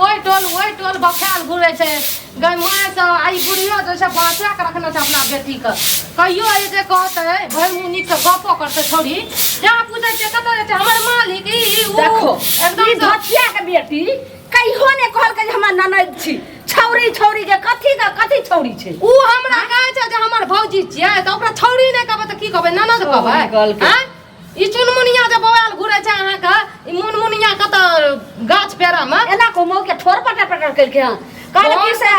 ओइ टोल बखाल घुरे छे गई माय से आई बुढ़िया जैसे बाचा के रखना छै अपना बेटी के कहियो ए जे कहते भई मुनी के गपो करते छोड़ी क्या पूछे छै कत छै हमर मालिक ई देखो एकदम भटिया के बेटी कहियो ने कहल के हमर ननद छी छौरी के कथी छौरी छै ऊ हमरा कहे छै जे हमर भौजी छियै त ओकरा छौरी नै कहबै त की कहबै ननद कहबै हैं ई चुनमुनिया जे बवाल घुरे छै अहाँ का ई मुनमुनिया कत गाछ पेरा में एना को मौ के ठोर पटा करके हां काल की से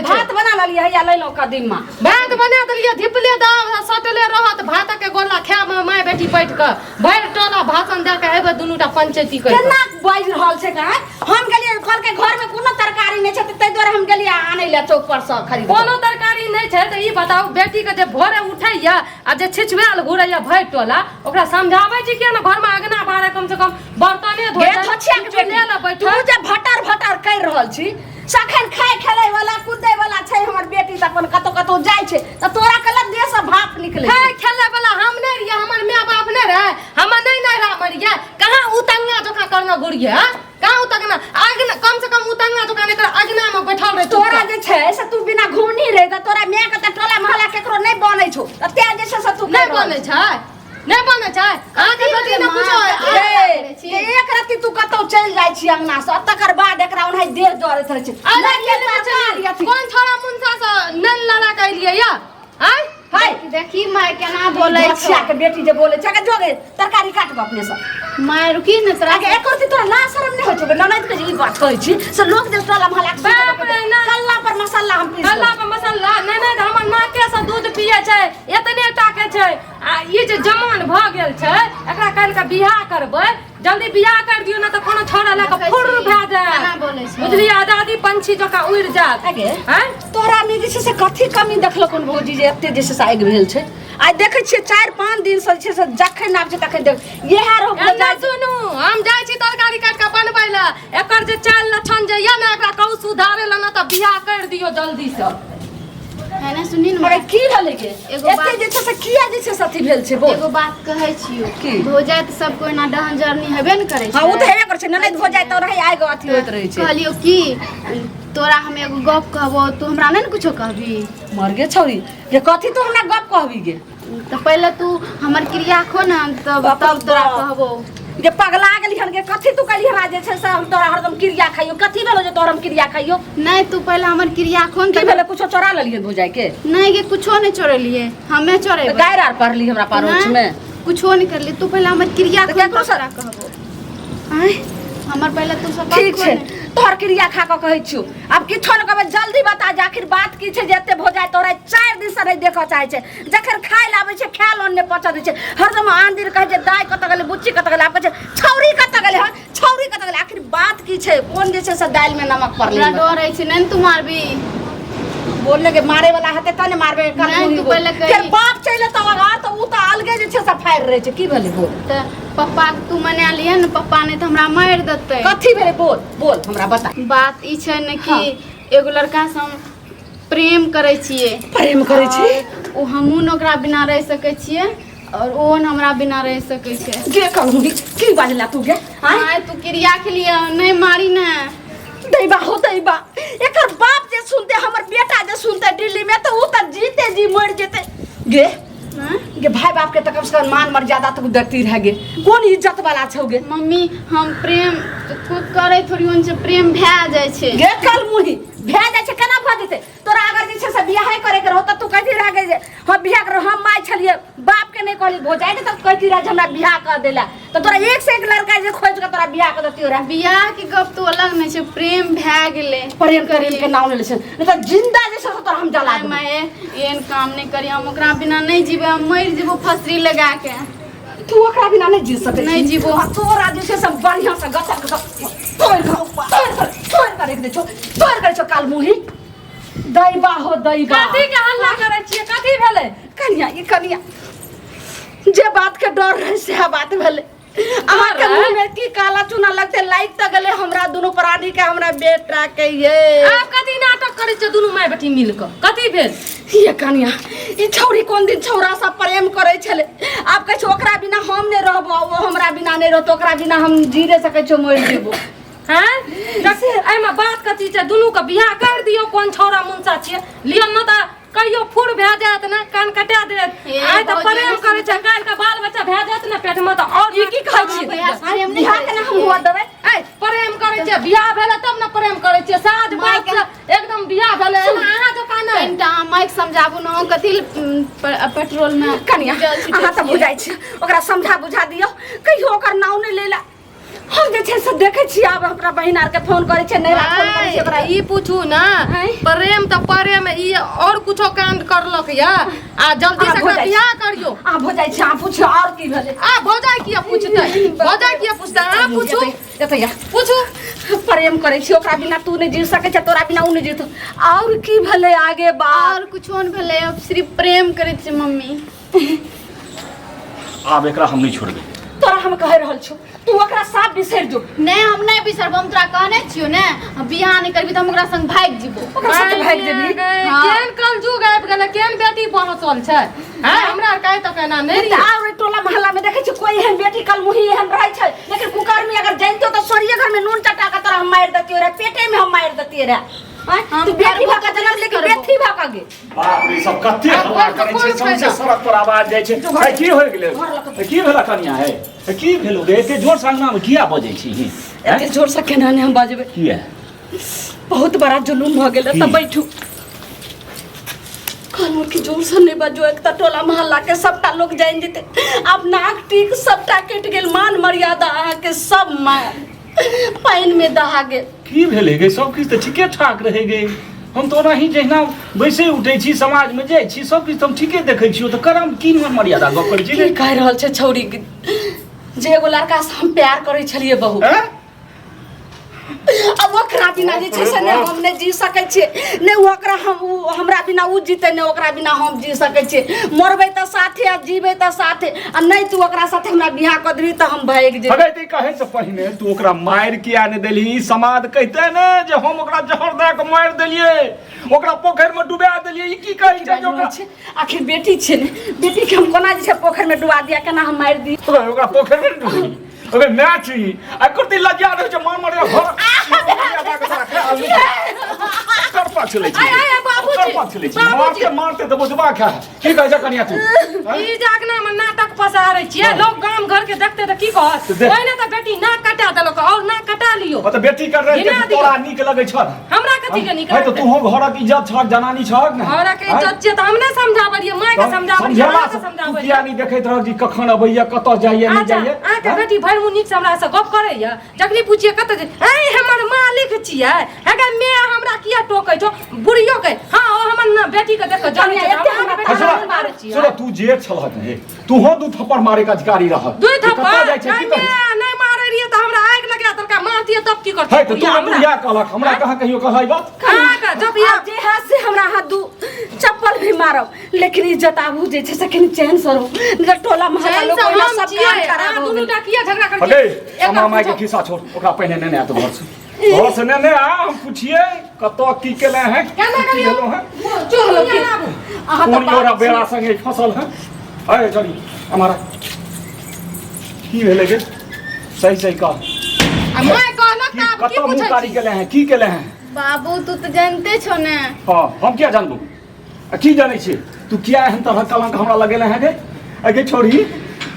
भात बना ललिए या ले लो कदीमा भात बना देलिए धिपले दाम सटले रहत भात के गोला खाए में माय बेटी बैठ के भर टोला भाषण दे के एबे दुनुटा पंचायती कर केना बाज रहल छै का हम गेलिए कल के घर में कोनो तरकारी नै छै तै द्वारा हम गेलिए आनै ले चौक पर से खरीद कोनो तरकारी नै छै त ई बताओ बेटी के जे भोरे उठैया आ जे छिछवेल घुरैया भर टोला ओकरा समझाबै छी के ना घर में अगना बारे कम से कम बर्तने धोए छछिया के ले ले बैठ तू जे भटर कर रहल छी सखन खाए खेलै वाला कूदै वाला छै हमर बेटी त अपन कतो जाय छै त तोरा कल देह से भाप निकले खाए खेलै वाला हम नै रिया हमर माय बाप नै रहे हम नै मरिया कहां उतंगा जोखा करना गुड़िया कहां उतंगा आगना कम से कम उतंगा जोखा ने अगना में बैठल रहे तोरा जे छै से तू बिना घूनी रे त तोरा माय के त टोला मोहल्ला केकरो नै बनै छौ त ते जे छै से तू नै बनै छै नै बनै छै आके बेटी न पूछो एक राती तू कतौ चल जाय छी अंगना से तकर बाद एकरा ओनहि देह दौड़त रहे छै कौन छोरा मुंसा से नल लला कैलिए या हैं हाय देखी माय केना बोलै छै बच्चा के बेटी जे बोले छै के जोगे तरकारी काटब अपने से माय रुकी न तोरा आगे एक रती तोरा लाज शरम नै होय छौ ननद के ई बात कहै छी से लोग जे टोला मोहल्ला बाप रे ना कल्ला पर मसाला हम पीस कल्ला पर मसाला नै हमर मां के से दूध पिए छै एतने टाके छै आ ई जे जवान भ गेल छै एकरा काल के बियाह करबै जल्दी बियाह कर दियो ना त कोनो छोरा ल के फुर भे जाय केना बोलै छै बुझली आजादी पंछी जका उड़ जात आगे हैं तोरा में जे छै से कथी कमी देखलो कोन भौजी जे एते जे छै से आगि भेल छै आइ देखै छियै 4-5 दिन से छै से जखन आब छै तखन देख इहे रोग ना सुनू हम जाय छी तरकारी काट के बनबै ला एकर जे चाल लक्षण जे या ना एकरा कहू सुधारे ला ना त बियाह कर दियो जल्दी से है ना सुनी न अरे की भेलै के एगो एते बात जे छै से किया जे छै से अथी भेल छै बोल एगो बात कहै छियो की हो जाय त सब कोई ना डहन जर्नी हेबे न करे छै हां उ त हेबे करे छै ननद हो जाय त रही आगो अथी होत रहै छै कहलियो की तोरा हम एगो गप कहबो तू हमरा नै न कुछो कहबी मर गे छौरी जे कथी तू हमरा गप कहबी गे त पहले तू हमर क्रिया खो न तब तोरा कहबो जे पगला गेली हन गे कथी तू कहली हमरा जे छै से हम तोरा हरदम क्रिया खाइयो कथी भेलो जे तोरा हम क्रिया खाइयो नै तू पहले हमर क्रिया खोन की भेले कुछो चोरा लेलिए हो जाय के नै गे कुछो नै चोरेलिए हमे चोरेबै गायर आर पढ़ली हमरा पारोच में कुछो नै करली तू पहले हमर क्रिया खोन केकरो से कहबो आय हमर पहले तू सब ठीक छै तोहर क्रिया खा के कहै छियो अब किछो न कहबे जल्दी बता जे आखिर बात की छै जे एते भ जाय तोरा 4 दिन से नै देखऽ चाहै छै जखन खाय लाबै छै खाय लोन नै पचा दै छै हरदम आंधीर कहै छै दाय कत गेलै बुच्ची कत गेलै आप कहै छै छौरी कत गेलै हन छौरी कत गेलै आखिर बात की छै कोन जे छै से दाल में नमक पड़लै हमरा डर छै नै तू मारबी बोलले के मारे वाला हते त ने मारबे नहीं, तू पहले कही। फिर बाप चले त लगा त उ त अलगे जे छै से फायर रहे छै की भेलै बोल त पप्पा के तू मना लिए न पप्पा ने त हमरा मार देतै कथी भेलै बोल बोल हमरा बता बात ई छै न कि एगो लड़का से हम प्रेम करै छियै प्रेम करै छी ओ हमहू न ओकरा बिना रह सकै छियै और ओ न हमरा बिना रह सकै छै गे कहूंगी की बाजला तू गे हां तू क्रिया के लिए नहीं मारी ना दैबा हो दैबा एकर बाप जे सुनते हमर बेटा जे सुनते दिल्ली में तो उ त जीते जी मर जेते गे गे भाई बाप के त कम से कम मान मर्यादा तक देखती रह गे कोन इज्जत वाला छौ गे मम्मी हम प्रेम खुद करे थोड़ी उनसे प्रेम भै जाय छै गे कल मुही भै जाय छै केना भ जेते तोरा अगर जे छै से बियाह करे के रहत तू कथि रह गे जे हम बियाह कर हम माय छलिए बाप के नै कहली भो जाय त कथि रह हमरा बियाह कर देला तो तोरा एक से एक लड़का जे खोज के तोरा बियाह कर देतियो रे बियाह के गप तो अलग नै छै प्रेम भै गेलै प्रेम करेम के नाम ले छै नै त जिंदा जे छै तोरा हम जला देब माय एहन काम नै करी हम ओकरा बिना नै जीबे हम मर जेबो फसरी लगा के तू ओकरा बिना नै जी सकै नहीं जीबो तोरा जे छै सब बढ़िया से गछक तोड़ कर रख दे छो तोड़ कर छो काल मुही दैबा हो दैबा कथी के हल्ला करे छियै कथी भेलै कनिया ई कनिया जे बात के डर रहे से बात भेलै अहाँ के मुंह में की काला चूना लगते लाइक त गेले हमरा दोनों प्राणी के हमरा बेटा के ये आप कथी नाटक करे छ दुनु माय बेटी मिल के कथी भेल ये कनिया ई छौरी कोन दिन छौरा सब प्रेम करे छले आप कह छ ओकरा बिना हम नै रहबो वो हमरा बिना नै रहतो ओकरा बिना हम जी नै सकै छो मर जेबो हैं एमे बात कथी छै दुनू के बियाह कर दियो कोन छौरा मुंसा छियै लियो न त कहियो फुर भए जायत ना कान कटा देत आइ त प्रेम करे छै काल के बाल बच्चा भए जायत ना पेट में त और ई की कहै छी प्रेम नहीं के ना हम हुआ देबै ए प्रेम करे छै बियाह भेले तब न प्रेम करे छै साज बात एकदम बियाह भेले अहाँ तो कान कनिटा माइक समझाबू न कथि पेट्रोल में कनिया अहाँ त बुझाइ छी ओकरा समझा बुझा दियो कहियो ओकर नाव नै लेला हम जे छै से देखै छी आब हमरा बहिन आर के फोन करै छै नै फोन करै छै ओकरा ई पूछू ना प्रेम त प्रेम ई और कुछो कांड करलक या आ जल्दी से बियाह करियो आ भौजाइ छै आ पूछो और की भेलै आ भौजाइ किया पूछतै भौजाइ किया पूछतै आ पूछू एतैया पूछू प्रेम करै छी ओकरा बिना तू नै जी सकै छै तोरा बिना उ नै जीतो और की भेलै आगे बात और कुछो न भेलै अब सिर्फ प्रेम करै छै मम्मी आब एकरा हम नहीं छोड़बै तोरा हम कह रहल छौ तू ओकरा साफ बिसर जो नहीं हम नहीं बिसरब हम तोरा कहने छियो ने बियाह नहीं करबी त हम ओकरा संग भाग जीबो ओकरा साथ भाग जेबी केन कलजुग आबि गेलै केन बेटी पहुंचल छै हैं हमरा कहे त केना नै रे और टोला मोहल्ला में देखै छी कोई एहन बेटी कल मुही एहन रहै छै लेकिन कुकर में अगर जइतो त सोरिये घर में नून चटा के तोरा हम मार देतियो रे पेटे में हम मार देतियो रे तू बेटी भा के जन्म लेके बेटी भा के गे बाप रे सब कत्ते हल्ला करै छै सबसे सड़क पर आवाज जाइ छै है की होय गेलै की भेला कनिया है की भेलो गे एते जोर संगना में किया बजै छी एते जोर से केना ने हम बाजबै किया बहुत बड़ा जुलूम भ गेल त बैठू कानून की जोर से नहीं बजो एक त टोला मोहल्ला के सबटा लोग जान जेते अब नाक टीक सबटा कट गेल मान मर्यादा अहाँ के सब पाइन में दहा गेल की भेले गे सब किछ त ठीके ठाक रहे गे हम तो नहीं जहिना वैसे उठै छी समाज में जाइ छी सब किछ हम ठीके देखै छी त करम की मर्यादा गप करै छी की कह रहल छै छौरी जे एगो लड़का से हम प्यार करै छलिए बहु अब ओकरा बिना जे छै से ने हम नहीं जी सकै छी ने ओकरा हम हमरा बिना उ जीते ने ओकरा बिना हम जी सकै छी मरबै त साथे आ जीबै त साथे आ नहीं तू ओकरा साथे हमरा बियाह क देबी त हम भाग जेबै अबे ते कहे से पहले तू ओकरा मार किया ने देली समाज कहते ने जे हम ओकरा जहर दे के मार देलिए ओकरा पोखर में डुबा देलिए ई की कहै छै ओकरा आखिर बेटी छै ने बेटी के हम कोना जे छै पोखर में डुबा दिया केना हम मार दी ओकरा पोखर में डुबी अबे मैच ही आ कुर्ती लज्जा रहे छै मार मार घर कर पा चले छी आय बाबूजी कर पा चले छी मारते तो बुझबा खा की कहै छै कनिया तू ई जागना में नाटक पसारै छियै लोग गाम घर के देखते त की कहत ओइने त बेटी नाक कटा देलक और नाक कटा लियो त बेटी कर रहे छै तोरा नीक लगै छ हमरा कथि के नीक है तो तू हो घरक इज्जत छक जनानी छक ने हमरा के इज्जत छै त हमने समझाबलिए माय के समझाबलिए हमरा के समझाबलिए किया नहीं देखैत रह जी कखन अबैया कत जाइए नहीं जाइए आ के बेटी भर मुनीक से हमरा से गप करैया जखनी पूछिए कत जे ए हमर मालिक छियै हेगे मैं हमरा किया टोकै छो बुढ़ियो के हां ओ हमर बेटी के देख जानी छै हमरा बेटी मारै छियै सुन तू जे छलक ने तू हो दू थप्पड़ मारे का अधिकारी रह दू थप्पड़ नहीं मारै रिए त हमरा आग लगा तोरा मारतिए तब की करत है तो तू बुढ़िया कहलक हमरा कहां कहियो कहै बात कहां का जब या जे हाथ से हमरा हाथ दू चप्पल भी मारब लेकिन इज्जत आबू जे छै से कनी चैन से रहो न टोला मोहल्ला लोग कोला सब काम खराब हो दुनू टा किया झगड़ा कर अगे अम्मा माय के खिस्सा छोड़ ओकरा पहले ने आ तो घर से ने आ हम पूछिए कतो की केले हैं केना करियो चलो कि अहाँ कौन योरा बेड़ा संगे फसल है अरे चली हमारा की भेले गे सही सही कह मैं कहलक त अब की कतो पूछै मुकारी केले हैं की केले हैं बाबू तू तो जानते छो ने हां हम क्या जानबू की जानै छी तू किया एहन तरह कलंक हमरा लगेले हैं गे अगे छोड़ी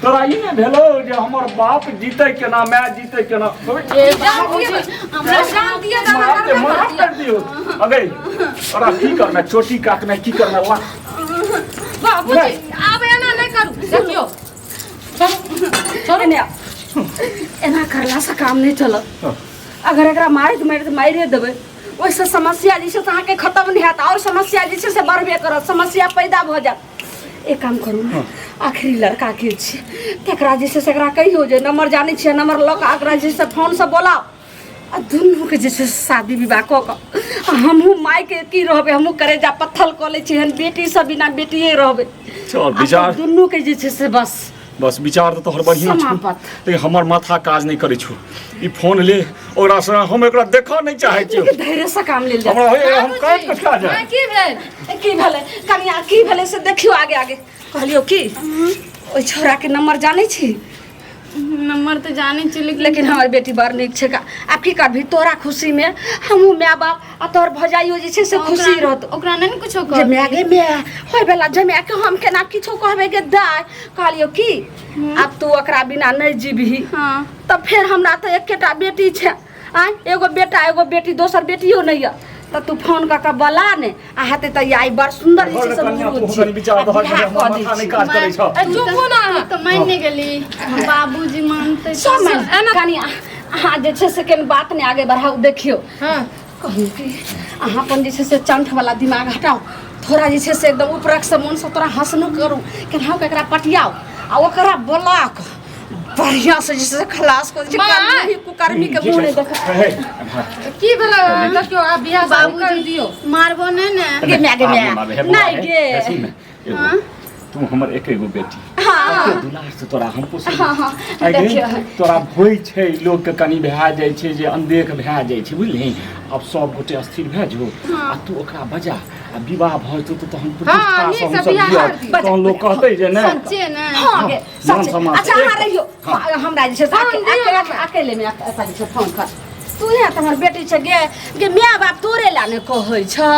तोरा ई ने भेलो जे हमर बाप जीते केना मैं जीते केना ए बाबूजी हमरा जान दिया मार दियो अगे ओरा की करना चोटी काटना की करना ला बाबूजी अब एना नहीं करू देखियो छोड़ ने एना करला से काम नहीं चलत अगर एकरा मारे देबै ओइसे समस्या जे छै से अहाँके खत्म नहीं हैत और समस्या जे छै से बढ़बे करत समस्या पैदा भ जात एक काम करू ना आखिरी लड़का के छै तकरा जे छै से एकरा कहियो जे नंबर जानै छियै नंबर लऽ कऽ एकरा जे छै फोन से बोलाओ आ दुनू के जे छै शादी विवाह कऽ कऽ हमहूँ माय के की रहबै हमहूँ करेजा पत्थल कऽ लै छी हन बेटी से बिना बेटिए रहबै चल विचार दुनू के जे छै से बस विचार तो तोहर बढ़िया छौ लेकिन हमर माथा काज नहीं करे छौ ई फोन ले ओकरा से हम एकरा देखा नहीं चाहे छियै धैर्य से काम लेल हमरा होय हम काट कटका जाय की भेलै कनिया की भेलै से देखियो आगे आगे कहलियो की ओइ छोरा के नंबर जानै छी नंबर तो जाने चले लेकिन हमार बेटी बड़ नीक छै आब की करबी तोरा खुशी में हमहूँ माय बाप आ तोहर भौजाइयो जे छै से खुशी रहत ओकरा नहीं कुछो जे माय गे माय होय बेला जमाय के हम केना किछो कहबे गे दाय कहलियो की अब तू ओकरा बिना नहीं जीबही हाँ तब फिर हमरा तो एकेटा बेटी छै आय एगो बेटा एगो बेटी दोसर बेटियो नहीं है तो तू फोन कर के बोला ने आ हेते त आई बड़ सुंदर जे छै से मुरुत छै विचार तो माथा नहीं काज करे छ चुप ना तो मानने गेली बाबूजी मानते सब में कनी अहाँ जे छै से केन बात ने आगे बढ़ाऊ देखियो हां कहूँ कि अहाँ अपन जे छै से चंठ वाला दिमाग हटाओ थोड़ा जे छै से एकदम ऊपरक से मन से तोरा हंसनो करू केनाहू एकरा पटियाओ आ ओकरा बोला के बढ़िया से जैसे खलास को जे कर्मी कुकर्मी के मुंह नहीं देख की भेला देखियो आ बियाह बाबू कर दियो मारबो नहीं ने गे मैं नहीं गे हाँ तू हमर एकेगो बेटी हाँ दुलार से तोरा हम पोसै हाँ देखियो तोरा होय छै लोग के कनी भए जाइ छै जे अनदेख भए जाइ छै बुझली अब सब गोटे स्थिर भए जो आ तू ओकरा बजा आ विवाह भ जेतौ त हम प्रतिष्ठा से हम सब दिया तो लोग कहतै जे नै सच्चे ने हाँ गे सच अच्छा अहाँ रहियो हमरा जे छै से अकेले में ऐसा जे छै फोन कर तू यहाँ तो हमार बेटी छै गे माय बाप तोरे ला ने कहै छौ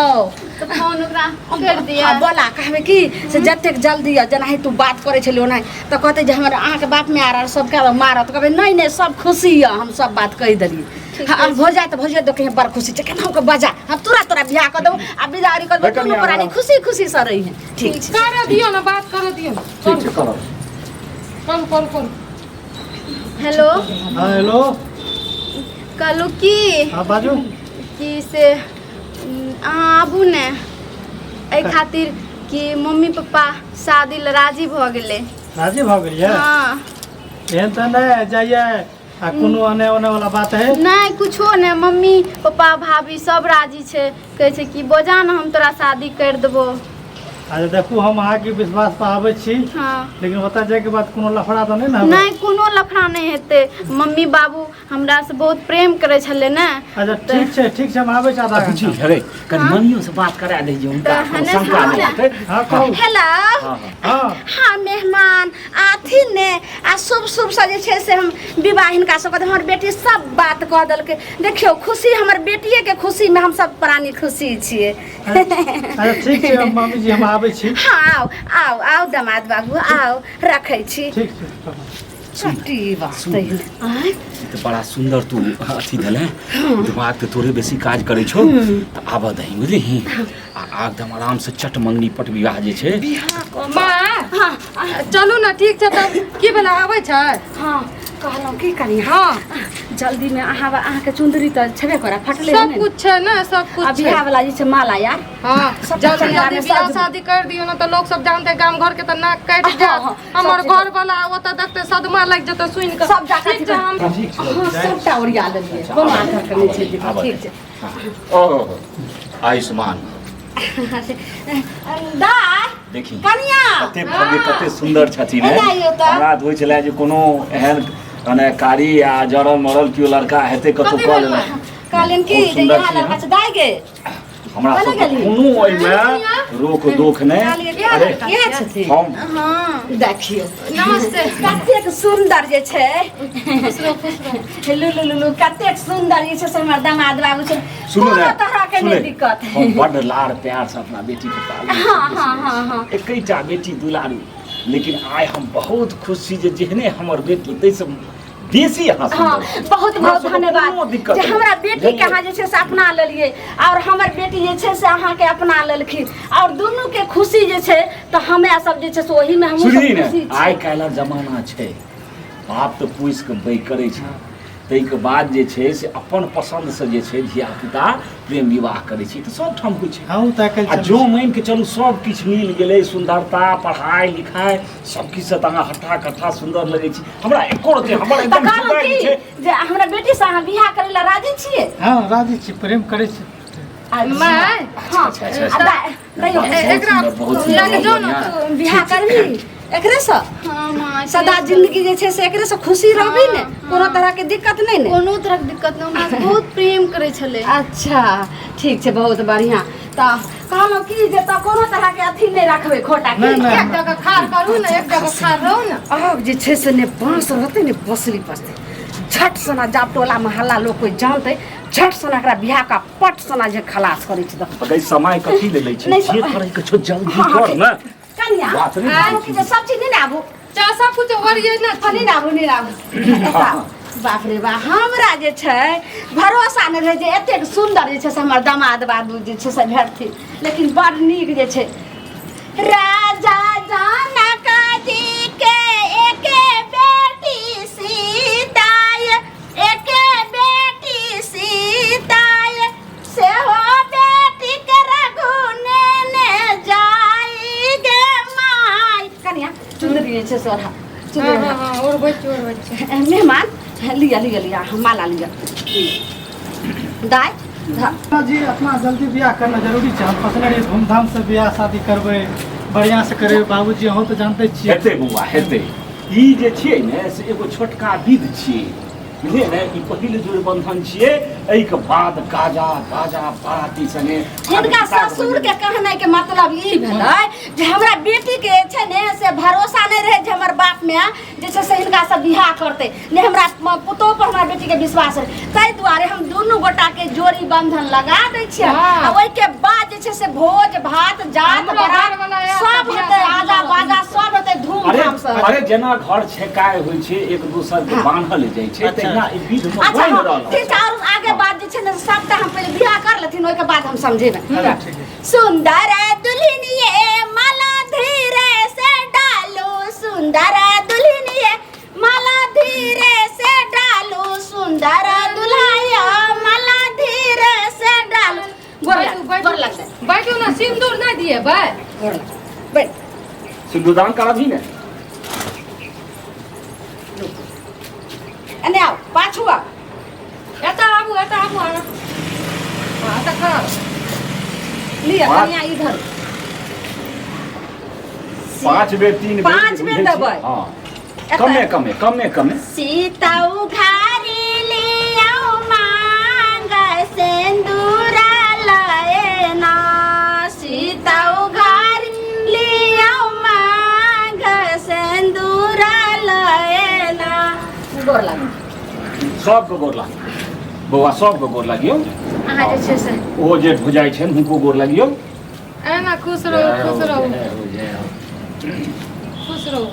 तो फोन ओकरा कर दिया बोला कहबे की से जतेक जल्दी जेनाहि तू बात करे छलियो ओनाहि तो कहते जे हमर अहाँ के बाप में आ रहा सब के मारत कहबे नहीं नहीं सब खुशी है हम सब बात कह देलिए हाँ हो जाए तो भौजिया देखे बड़ खुशी छै केना के बजा हम तुरंत बियाह कर देबो आ बिदारी कर देबो दोनों प्राणी खुशी खुशी से रही है ठीक छै कर दियो ना बात कर दियो ठीक छै करो कौन हेलो हाँ हेलो कहलू की हाँ बाजू कि से अहाँ आबू ने एहि खातिर कि मम्मी पापा शादी ल राजी भ गेलै राजी भऽ गेलियै हाँ एहन तऽ नहि जाइए आ कोनो आने ओने वाला बात है नहीं कुछो नहीं मम्मी पापा भाभी सब राजी छै कहै छै कि बोझा न हम तोरा शादी कर देबो अच्छा देखू हम अहाँके विश्वास पर आबै छी हाँ लेकिन ओतऽ जाइके बाद कोनो लफड़ा तऽ नहि ने नहीं कोनो लफड़ा नहीं हेतै मम्मी बाबू हमरा से बहुत प्रेम करे छले ने अच्छा ठीक छै हम आबै छी आधा बुझी घंटा रे कनी मनियो से बात करा दे जे उनका हने शंका नहीं होतै हाँ कहू हेलो हाँ हाँ मेहमान आथिन ने आ शुभ शुभ से जे छै से हम विवाह हिनका सबके हमर बेटी सब बात कह देलकै देखियो खुशी हमर बेटिए के खुशी में हम सब प्राणी खुशी छियै अच्छा ठीक छै मम्मी जी हम आबै छी हाँ आओ आओ आओ दामाद बाबू आओ रखै छी ठीक छै छुट्टी वास्ते आय तो बड़ा सुंदर तू अथी धले दिमाग तो तोरे बेसी काज करे छौ त आब दही बुझली आ एकदम आराम से चट मंगनी पट विवाह जे छै माँ चलू ना ठीक छै तब की भेला आबै छै हाँ कहलौं की करी हाँ जल्दी में अहाँ के चुंदरी तो छेबे करा फटले सब कुछ छै ना सब कुछ अब छै बियाह वाला जे छै माला यार हाँ सब जल्दी चढ़ा जल्दी में बियाह सब- शादी कर दियो ना तो लोग सब जानते गांव घर के तो नाक काट हाँ, जात हाँ, हमर सब घर वाला ओतऽ देखते सदमा लग जते सुन के सब जाके ठीक छै हम ठीक छै हाँ सबटा ओरिया लेलियै कोनो आदर के नहीं छै ठीक छै ओ आयुष्मान दाय देखी कनिया कते भव्य कते सुंदर छथिन एना आइयो तऽ। हमरा तऽ होइ छलै जे कोनो एहन मने कारी आ जड़ल मरल केओ लड़का हेतै कतौ कथी कऽ भेल लेलै कहलिन की बहुत जे सुंदर यहाँ छी, लड़का छै दाय गे हमरा कतऽ सबके गेली? कोनो ओहिमे रोक दोख नहि अरे इएह छथिन हम हाँ देखियो नमस्ते कतेक सुंदर जे छै लुलु लुलु कतेक सुंदर जे छै से हमर दामाद बाबू छै सुनू कोनो ने तरह के सुनू नहीं ने, दिक्कत हम बड्ड लाड़ प्यार से अपना बेटी के पाली हाँ एकैटा बेटी दुलारू लेकिन आइ हम बहुत खुश छी जे जेहने हमर बेटी ताहिसँ बेसी अहाँ हाँ सुन्दर बहुत हमरा बहुत सबके कोनो धन्यवाद दिक्कत जे नहि। हमरा बेटी के अहाँ जे छै से अपना लेलिए और हमर बेटी जे छै से अहाँ के अपना लेलखिन और दुनू के खुशी जे छै तो हमरा सब जे छै से ओही में हमहूँ सब सुनी ने खुशी आइ छी काल्हि जमाना छै बाप तऽ पूछि कऽ बै करै छै ताहिके बाद जे छै से अपन पसन्द से जे छै धियापुता प्रेम विवाह करै छै तऽ सब ठाम होइ छै हाँ ओ तऽ आ जो मानि के चलू सब किछु मिल गेलै सुंदरता पढ़ाई लिखाई सब किछु से तऽ अहाँ हट्ठा कट्ठा सुंदर लगै छी हमरा एको रति हमर तऽ एकदम कहलहुँ हृदय जे की छै जे हमरा बेटी से अहाँ बियाह करै ला राजी छियै हाँ राजी छी प्रेम करै छी माय हाँ अच्छा, अच्छा, अच्छा। दैयो एकरा बहुत सुंदर, लग जो ना बढ़िया। बियाह करबी एकरे से हाँ माँ सदा जिंदगी जे छै से एकरे से खुशी रहबी ने कोनो तरह के दिक्कत नहीं ने कोनो तरह के दिक्कत नहीं हमरा से बहुत प्रेम करे छले अच्छा ठीक छै बहुत बढ़िया त कहलौ की जे त कोनो तरह के अथी नहीं रखबे खोटा के नहीं, नहीं। एक जगह खार करू ना एक जगह खार रहू ना अब जे छै से ने बांस रहते ने बसली पसते झट सना जाप टोला मोहल्ला लोग कोई जानते झट सना एकरा बियाह का पट सना जे खलास करै छै त अगै समय कथी ले लै छै नहीं, जे करे के छो जल्दी कर ना कन्या बात नहीं आबू की जे सब चीज नहीं आबू चाह सब कुछ वरिये ना फनी आबू नहीं आबू बाप रे बा हमरा जे छै भरोसा नहीं रहे जे एतेक सुंदर जे छै से हमर दामाद बाबू जे छै से भेटथिन लेकिन बड़ नीक जे छै राजा जनक जी के एके बेटी सीता एके बेटी सीता से हो बेटी के रघुने ने जाई गे माई कन्या चुंदरी जे छै से ओढ़ा चुंदरी ओढ़ा। हां और बच्चे मेहमान लिया लिया लिया माला लिया दाई हाँ जी अपना जल्दी ब्याह करना जरूरी है। हम फसले रही धूमधाम से ब्याह शादी करबे बढ़िया से करबे बाबूजी अहूँ तो जानते छियै हेतै बौआ हेतै ई जे छियै ने से एगो छोटका विध छियै बुझलियै ने ई पहिल जोड़ बंधन छियै एहि के बाद गाजा बाजा बाराती संगे हिनका ससुर के कहने के मतलब ई भेलै जे हमरा बेटी के छै ने से भरोसा नहीं रहे जे हमर बाप में जे छै से हिनका से बियाह करते ने हमरा पुतोह पर हमरा बेटी के विश्वास रहे ताहि दुआरे हम दुनू गोटा के जोड़ी बंधन लगा दै छियै आ ओइ के बाद जे छै से भोज भात जात हमरा बरात घर वाला आयल सब तऽ होतै बियाह आजा बाजा सब होतै अरे धूमधाम से अरे जेना घर छेकाय होइ छै एक दोसर के बान्हल जाइ छै तहिना ई विध में अच्छा बनि हाँ, रहल ठीक है और आगे बात जे छै ने सबटा हम पहले बियाह कर लेथिन ओइ के बाद हम समझेबै चला, ठीक है। सुंदर दुल्हनिए माला धीरे से डालो सुंदर दुल्हनिए माला धीरे से डालो सुंदर दुल्हनिया माला धीरे से डालो गोर लगता है बैठो ना सिंदूर ना दिए भाई गोर लगता बैठ सिंदूरदान करबही ने एने आओ पाछू आओ एता आबू हां एता कर लिया पाँच। कन्या इधर 5 बेर 3 बेर पाँच बेर देबै। हां कमे सीता उघारी लियाओ मांग सिंदूरा लयना सीता उघारी लियाओ मांग सिंदूरा लयना गोर लागू सबके गोर लाग बौआ सबके गोर लागियो अहाँ जे छै से ओ जे भुजाइ छै हुनको गोर लागियो एना खुश रहो खुश रहो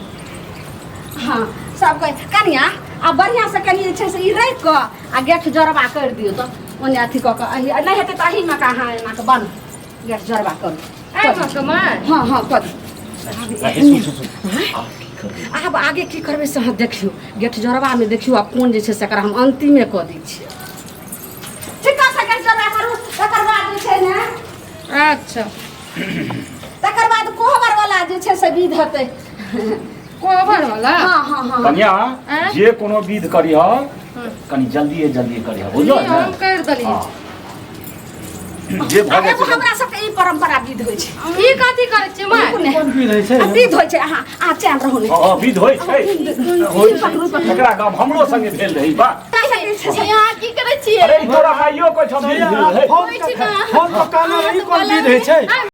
हाँ सब कोई कन्या आ बढ़िया से कनी जे छै से ई राखि कऽ आ गेट जरबा कर दियौ तऽ ओने अथी कऽ के अही नहीं हेतै तऽ अही में का अहाँ एना के बन गेट जरबा करू एना कमाय हाँ कर आब आगे की करबै से अहाँ देखियौ गेट जरबा में देखियौ आब कोन जे छै से एकरा हम अंतिमे कऽ दै छियै ठीक है गेट जरबा करू तकर बाद जे छै ने अच्छा तकर बाद कोहबर वाला जे छै से विध हेतै कोहबर वाला हाँ कन्या आँय? जे कोनो विध करिह कनी जल्दी करिह बुझलो नहीं, हम कर देलिए हाँ। जे भऽ जाइ एगो छै हमरा सबके ई परंपरा विध होइ छै ई कथी करे छै माय कोन विध है छै विध होइ छै अहाँ चैन रहू ने हाँ, विध होइ छै एकरा गाम हमरो संगे भेल रही बा यहाँ की करे छियै अरे ई तोरा माइयो को छम विध भेल है फोन पर काना रही कोन विध है छै